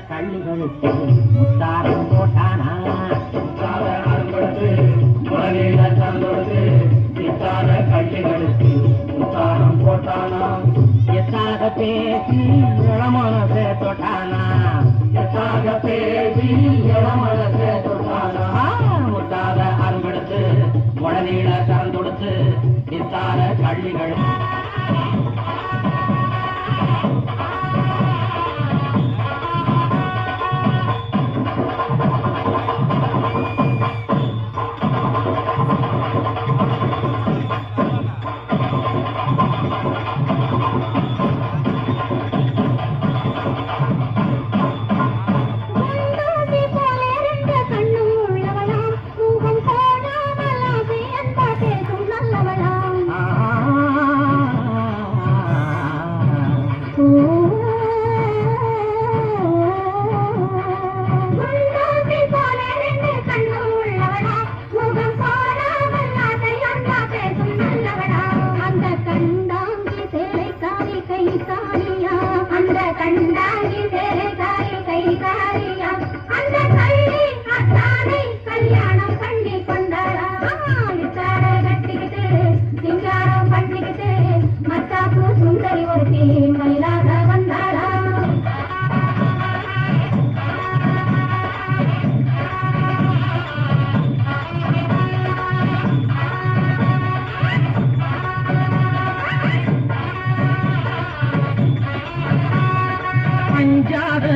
கள்ளிகளுக்கு முத்தாரம் போட்டானா கள்ளிகளுக்கு முத்தாரம் போட்டானா எத்தாக பேசி இளமனசே தொட்டானா எத்தாக பேசி இளமனசே தொட்டானா முத்தாத அரும்பெடுத்து உடனீட கறந்துடுத்து இத்தார கள்ளிகள்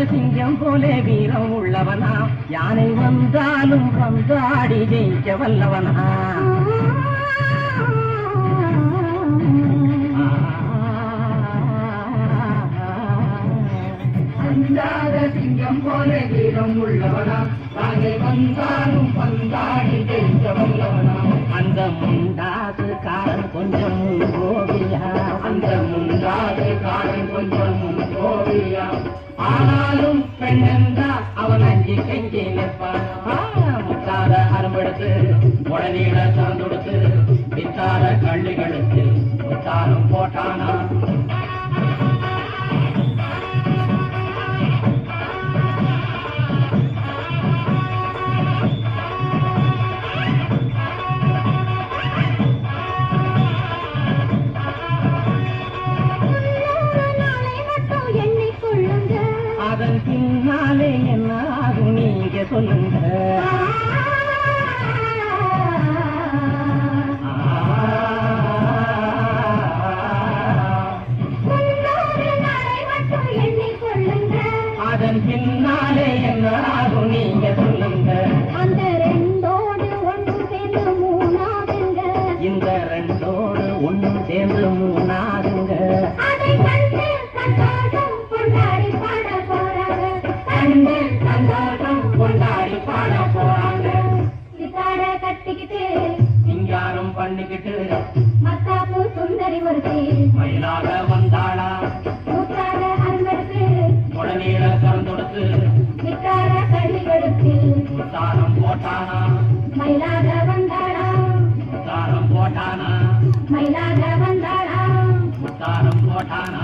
சிங்கம் போலே வீரம் உள்ளவனா யானை வந்தாலும் வந்தாடி ஜெயிக்க வல்லவனா சிங்கம் போலே வீரம் உள்ளவனா யானை வந்தாலும் வந்தாடி ஜெயிக்க வல்லவனா அந்த முண்டாது காரன் கொஞ்சம் கோவியா அந்த முண்டாது காரன் கொஞ்சம் கோவியா ஆனாலும் பெண்ணென்றா அவன் அஞ்சி கெஞ்சி நிற்பான் முத்தார அரும்பெடுத்து உடனீட திறந்துடுத்து வித்தார கள்ளிகளுக்கு முத்தாரம் போட்டானா அதன் பின்னாலே என்ன ஆகும் நீங்க சொல்லுங்க அதன் பின்னாலே என்ன ஆகும் நீங்க சொல்லுங்க அந்த ரெண்டோடு ஒன்று சேர்ந்து மூணாதுங்க இந்த ரெண்டோடு ஒன்று சேர்ந்து மூணாதுங்க கொண்டாடி பாட போறாங்க கட்டிக்கிட்டு சிங்காரம் பண்ணிக்கிட்டு மத்தாப்பு சுந்தரி ஒருத்தி மயிலாக வந்தாளா கூட்டாக அருந்தெடுத்து உடனீட கறந்தொடுத்து நிக்கார கள்ளிகளுக்கு முத்தாரம் போட்டானா மயிலாக வந்தாளா முத்தாரம் போட்டானா மயிலாக வந்தாளா முத்தாரம் போட்டானா